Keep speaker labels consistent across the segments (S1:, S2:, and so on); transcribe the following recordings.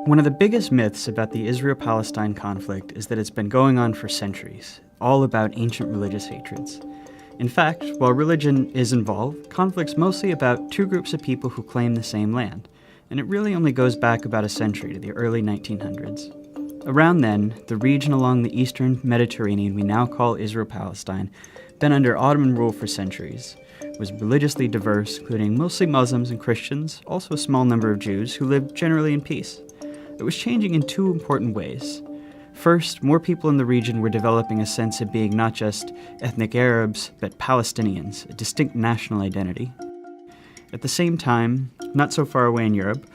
S1: One of the biggest myths about the Israel-Palestine conflict is that it's been going on for centuries, all about ancient religious hatreds. In fact, while religion is involved, conflict's mostly about two groups of people who claim the same land, and it really only goes back about a century to the early 1900s. Around then, the region along the eastern Mediterranean we now call Israel-Palestine, been under Ottoman rule for centuries, was religiously diverse, including mostly Muslims and Christians, also a small number of Jews who lived generally in peace. It was changing in two important ways. First, more people in the region were developing a sense of being not just ethnic Arabs, but Palestinians, a distinct national identity. At the same time, not so far away in Europe,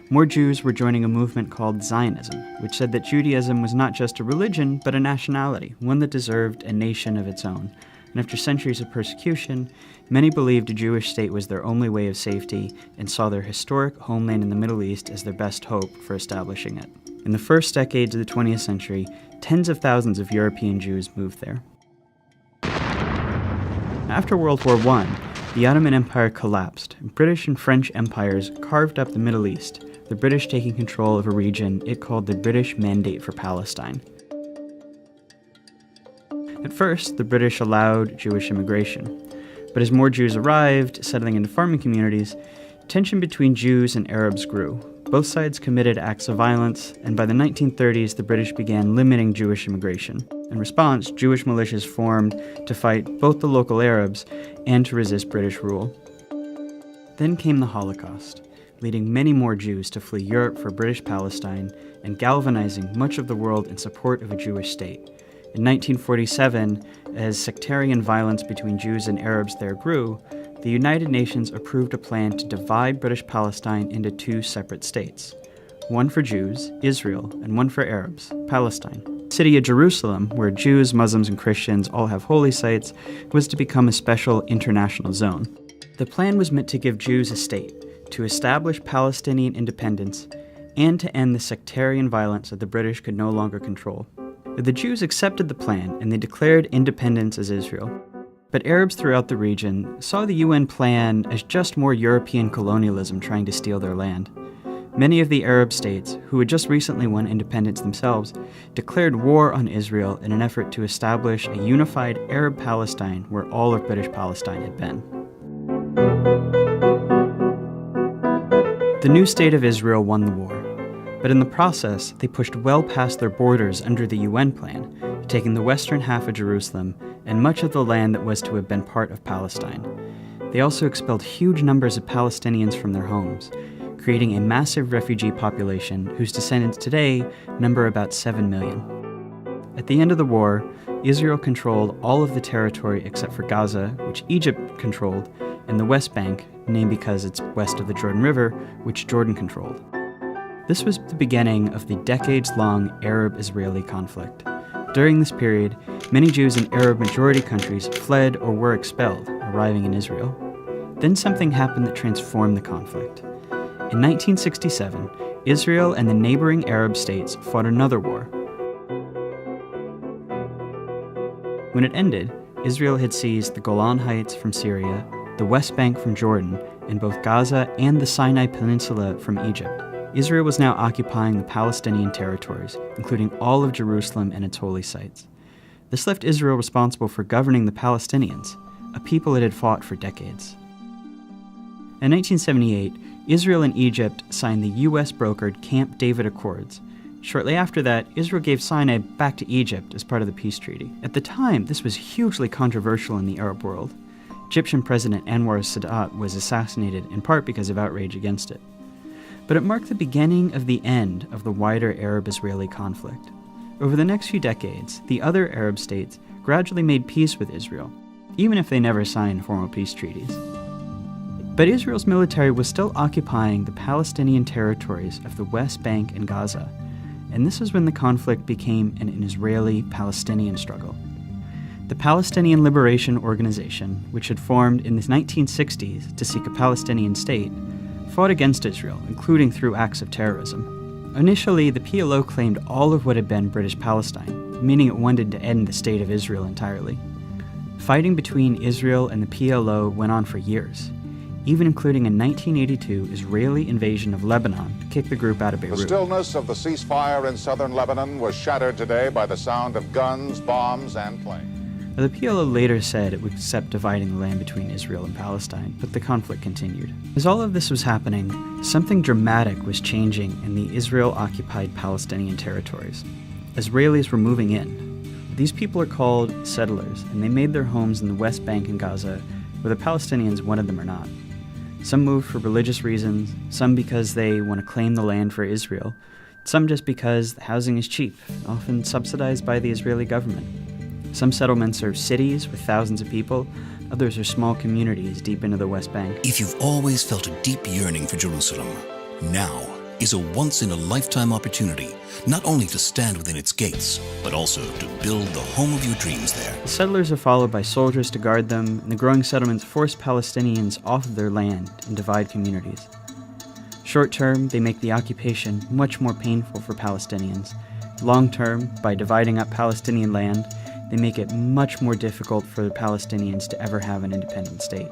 S1: more Jews were joining a movement called Zionism, which said that Judaism was not just a religion, but a nationality, one that deserved a nation of its own. And after centuries of persecution, many believed a Jewish state was their only way of safety and saw their historic homeland in the Middle East as their best hope for establishing it. In the first decades of the 20th century, tens of thousands of European Jews moved there. After World War I, the Ottoman Empire collapsed, and British and French empires carved up the Middle East, the British taking control of a region it called the British Mandate for Palestine. At first, the British allowed Jewish immigration, but as more Jews arrived, settling into farming communities, tension between Jews and Arabs grew. Both sides committed acts of violence, and by the 1930s, the British began limiting Jewish immigration. In response, Jewish militias formed to fight both the local Arabs and to resist British rule. Then came the Holocaust, leading many more Jews to flee Europe for British Palestine and galvanizing much of the world in support of a Jewish state. In 1947, as sectarian violence between Jews and Arabs there grew, the United Nations approved a plan to divide British Palestine into two separate states. One for Jews, Israel, and one for Arabs, Palestine. The city of Jerusalem, where Jews, Muslims, and Christians all have holy sites, was to become a special international zone. The plan was meant to give Jews a state, to establish Palestinian independence, and to end the sectarian violence that the British could no longer control. The Jews accepted the plan, and they declared independence as Israel. But Arabs throughout the region saw the UN plan as just more European colonialism trying to steal their land. Many of the Arab states, who had just recently won independence themselves, declared war on Israel in an effort to establish a unified Arab Palestine where all of British Palestine had been. The new state of Israel won the war. But in the process, they pushed well past their borders under the UN plan, taking the western half of Jerusalem and much of the land that was to have been part of Palestine. They also expelled huge numbers of Palestinians from their homes, creating a massive refugee population whose descendants today number about 7 million. At the end of the war, Israel controlled all of the territory except for Gaza, which Egypt controlled, and the West Bank, named because it's west of the Jordan River, which Jordan controlled. This was the beginning of the decades-long Arab-Israeli conflict. During this period, many Jews in Arab-majority countries fled or were expelled, arriving in Israel. Then something happened that transformed the conflict. In 1967, Israel and the neighboring Arab states fought another war. When it ended, Israel had seized the Golan Heights from Syria, the West Bank from Jordan, and both Gaza and the Sinai Peninsula from Egypt. Israel was now occupying the Palestinian territories, including all of Jerusalem and its holy sites. This left Israel responsible for governing the Palestinians, a people it had fought for decades. In 1978, Israel and Egypt signed the US-brokered Camp David Accords. Shortly after that, Israel gave Sinai back to Egypt as part of the peace treaty. At the time, this was hugely controversial in the Arab world. Egyptian President Anwar Sadat was assassinated in part because of outrage against it. But it marked the beginning of the end of the wider Arab-Israeli conflict. Over the next few decades, the other Arab states gradually made peace with Israel, even if they never signed formal peace treaties. But Israel's military was still occupying the Palestinian territories of the West Bank and Gaza, and this is when the conflict became an Israeli-Palestinian struggle. The Palestinian Liberation Organization, which had formed in the 1960s to seek a Palestinian state, fought against Israel, including through acts of terrorism. Initially, the PLO claimed all of what had been British Palestine, meaning it wanted to end the state of Israel entirely. Fighting between Israel and the PLO went on for years. even including a 1982 Israeli invasion of Lebanon to kick the group out of Beirut.
S2: The stillness of the ceasefire in southern Lebanon was shattered today by the sound of guns, bombs, and planes.
S1: The PLO later said it would accept dividing the land between Israel and Palestine, but the conflict continued. As all of this was happening, something dramatic was changing in the Israel-occupied Palestinian territories. Israelis were moving in. These people are called settlers, and they made their homes in the West Bank and Gaza, whether Palestinians wanted them or not. Some moved for religious reasons, some because they want to claim the land for Israel, some just because the housing is cheap, often subsidized by the Israeli government. Some settlements are cities with thousands of people, others are small communities deep into the West Bank.
S3: If you've always felt a deep yearning for Jerusalem, now is a once-in-a-lifetime opportunity, not only to stand within its gates, but also to build the home of your dreams there.
S1: The settlers are followed by soldiers to guard them, and the growing settlements force Palestinians off of their land and divide communities. Short-term, they make the occupation much more painful for Palestinians. Long-term, by dividing up Palestinian land, they make it much more difficult for the Palestinians to ever have an independent state.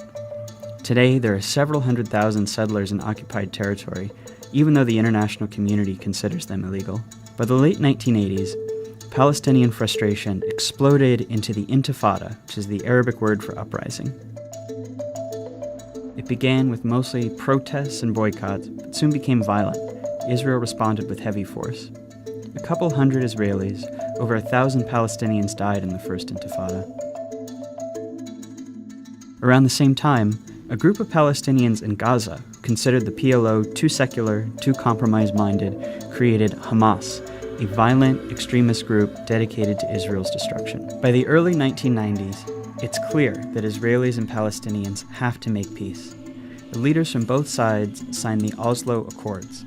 S1: Today, there are several 100,000 settlers in occupied territory, even though the international community considers them illegal. By the late 1980s, Palestinian frustration exploded into the Intifada, which is the Arabic word for uprising. It began with mostly protests and boycotts, but soon became violent. Israel responded with heavy force. A couple hundred Israelis, over 1,000 Palestinians died in the First Intifada. Around the same time, a group of Palestinians in Gaza, who considered the PLO too secular, too compromise-minded, created Hamas, a violent extremist group dedicated to Israel's destruction. By the early 1990s, it's clear that Israelis and Palestinians have to make peace. The leaders from both sides signed the Oslo Accords.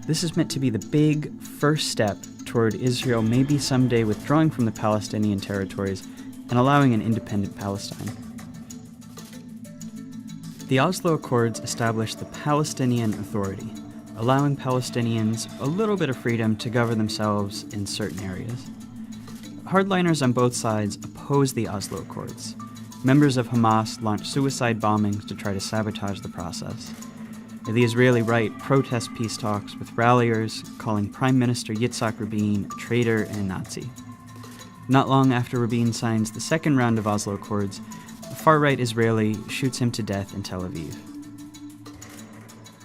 S1: This is meant to be the big first step toward Israel maybe someday withdrawing from the Palestinian territories and allowing an independent Palestine. The Oslo Accords established the Palestinian Authority, allowing Palestinians a little bit of freedom to govern themselves in certain areas. Hardliners on both sides opposed the Oslo Accords. Members of Hamas launched suicide bombings to try to sabotage the process. The Israeli right protests peace talks with ralliers calling Prime Minister Yitzhak Rabin a traitor and a Nazi. Not long after Rabin signs the second round of Oslo Accords, a far-right Israeli shoots him to death in Tel Aviv.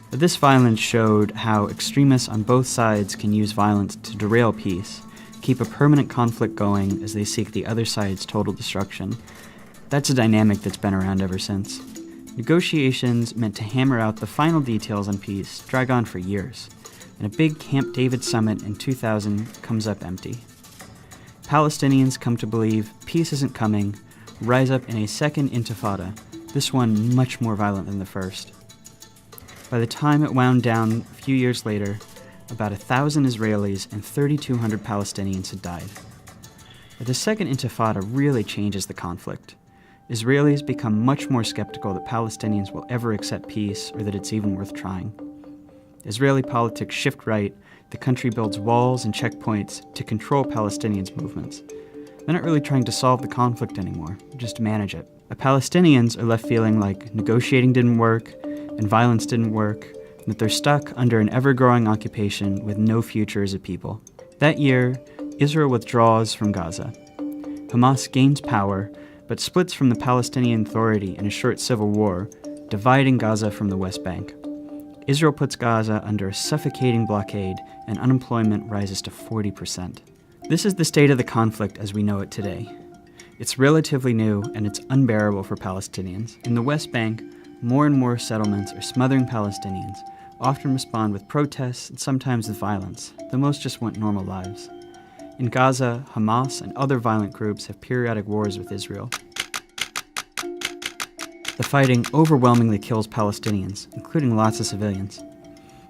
S1: But this violence showed how extremists on both sides can use violence to derail peace, keep a permanent conflict going as they seek the other side's total destruction. That's a dynamic that's been around ever since. Negotiations meant to hammer out the final details on peace drag on for years, and a big Camp David summit in 2000 comes up empty. Palestinians come to believe peace isn't coming, rise up in a second intifada, this one much more violent than the first. By the time it wound down a few years later, about 1,000 Israelis and 3,200 Palestinians had died. But the second intifada really changes the conflict. Israelis become much more skeptical that Palestinians will ever accept peace or that it's even worth trying. Israeli politics shift right, the country builds walls and checkpoints to control Palestinians' movements. They're not really trying to solve the conflict anymore, just to manage it. The Palestinians are left feeling like negotiating didn't work and violence didn't work, and that they're stuck under an ever-growing occupation with no future as a people. That year, Israel withdraws from Gaza. Hamas gains power, but splits from the Palestinian Authority in a short civil war, dividing Gaza from the West Bank. Israel puts Gaza under a suffocating blockade, and unemployment rises to 40%. This is the state of the conflict as we know it today. It's relatively new, and it's unbearable for Palestinians. In the West Bank, more and more settlements are smothering Palestinians, often respond with protests and sometimes with violence, though most just want normal lives. In Gaza, Hamas and other violent groups have periodic wars with Israel. The fighting overwhelmingly kills Palestinians, including lots of civilians.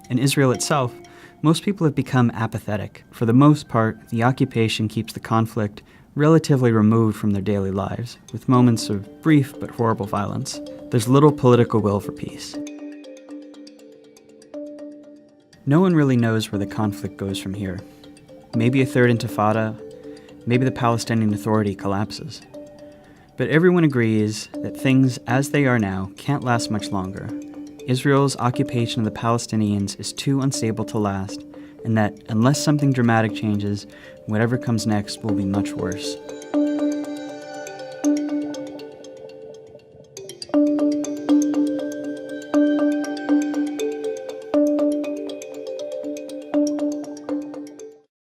S1: In Israel itself, most people have become apathetic. For the most part, the occupation keeps the conflict relatively removed from their daily lives, with moments of brief but horrible violence. There's little political will for peace. No one really knows where the conflict goes from here. Maybe a third intifada, maybe the Palestinian Authority collapses. But everyone agrees that things as they are now can't last much longer, Israel's occupation of the Palestinians is too unstable to last, and that unless something dramatic changes, whatever comes next will be much worse.